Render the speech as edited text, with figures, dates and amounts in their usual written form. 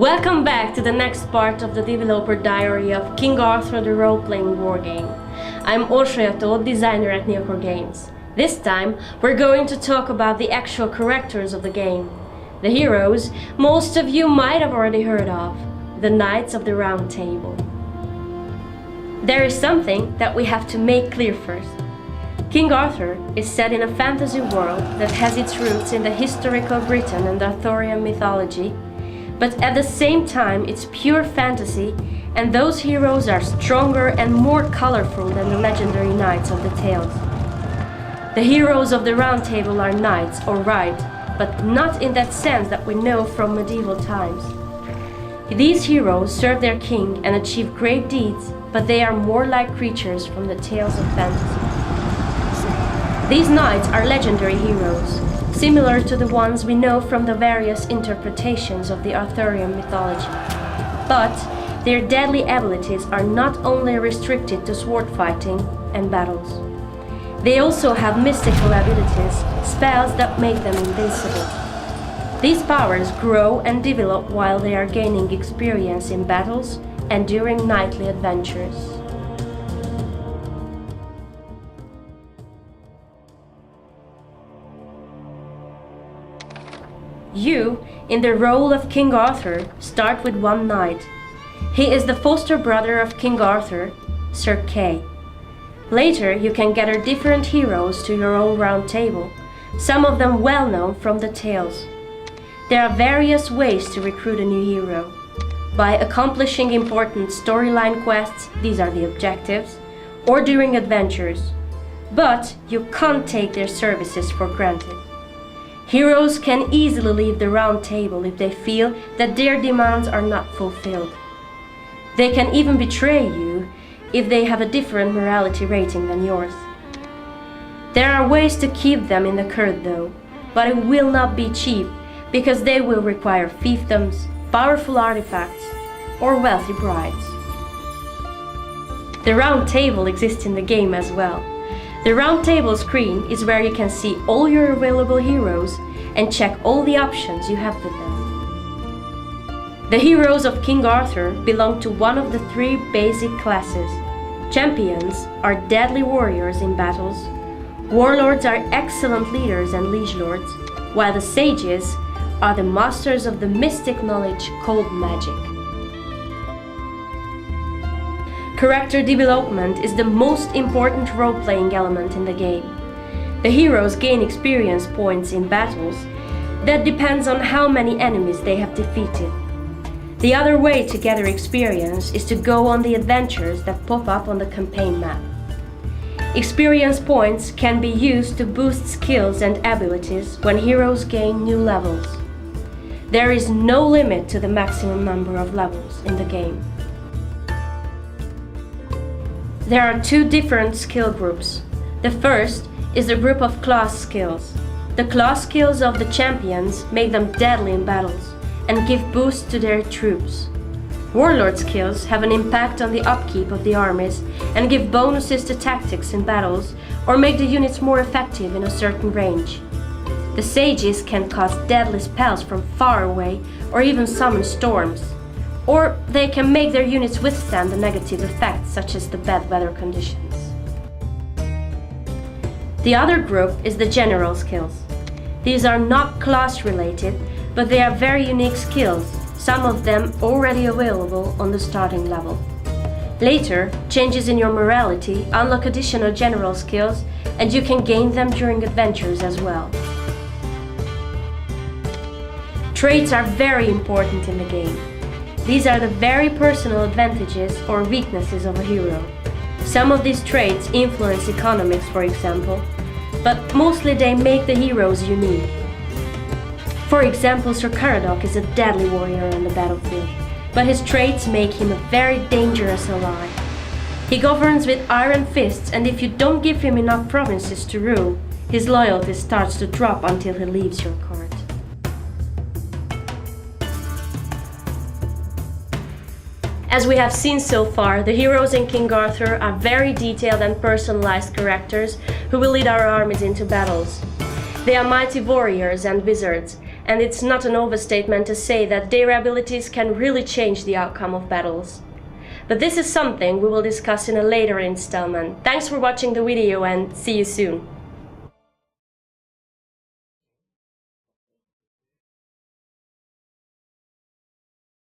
Welcome back to the next part of the developer diary of King Arthur the Role-Playing Wargame. I'm Orsolya, designer at Neocore Games. This time, we're going to talk about the actual characters of the game. The heroes most of you might have already heard of, the Knights of the Round Table. There is something that we have to make clear first. King Arthur is set in a fantasy world that has its roots in the historical Britain and Arthurian mythology, but at the same time it's pure fantasy, and those heroes are stronger and more colorful than the legendary knights of the tales. The heroes of the Round Table are knights, all right, but not in that sense that we know from medieval times. These heroes serve their king and achieve great deeds, but they are more like creatures from the tales of fantasy. These knights are legendary heroes, similar to the ones we know from the various interpretations of the Arthurian mythology. But their deadly abilities are not only restricted to sword fighting and battles. They also have mystical abilities, spells that make them invincible. These powers grow and develop while they are gaining experience in battles and during knightly adventures. You, in the role of King Arthur, start with one knight. He is the foster brother of King Arthur, Sir Kay. Later, you can gather different heroes to your own round table, some of them well known from the tales. There are various ways to recruit a new hero. By accomplishing important storyline quests, these are the objectives, or during adventures. But you can't take their services for granted. Heroes can easily leave the round table if they feel that their demands are not fulfilled. They can even betray you if they have a different morality rating than yours. There are ways to keep them in the court though, but it will not be cheap because they will require fiefdoms, powerful artifacts, or wealthy brides. The round table exists in the game as well. The round table screen is where you can see all your available heroes and check all the options you have with them. The heroes of King Arthur belong to one of the three basic classes. Champions are deadly warriors in battles, warlords are excellent leaders and liege lords, while the sages are the masters of the mystic knowledge called magic. Character development is the most important role-playing element in the game. The heroes gain experience points in battles that depends on how many enemies they have defeated. The other way to gather experience is to go on the adventures that pop up on the campaign map. Experience points can be used to boost skills and abilities when heroes gain new levels. There is no limit to the maximum number of levels in the game. There are two different skill groups. The first is the group of class skills. The class skills of the champions make them deadly in battles and give boost to their troops. Warlord skills have an impact on the upkeep of the armies and give bonuses to tactics in battles or make the units more effective in a certain range. The sages can cast deadly spells from far away or even summon storms. Or they can make their units withstand the negative effects such as the bad weather conditions. The other group is the general skills. These are not class related, but they are very unique skills, some of them already available on the starting level. Later, changes in your morality unlock additional general skills, and you can gain them during adventures as well. Traits are very important in the game. These are the very personal advantages or weaknesses of a hero. Some of these traits influence economics, for example, but mostly they make the heroes unique. For example, Sir Camelot is a deadly warrior on the battlefield, but his traits make him a very dangerous ally. He governs with iron fists, and if you don't give him enough provinces to rule, his loyalty starts to drop until he leaves your court. As we have seen so far, the heroes in King Arthur are very detailed and personalized characters who will lead our armies into battles. They are mighty warriors and wizards, and it's not an overstatement to say that their abilities can really change the outcome of battles. But this is something we will discuss in a later installment. Thanks for watching the video and see you soon!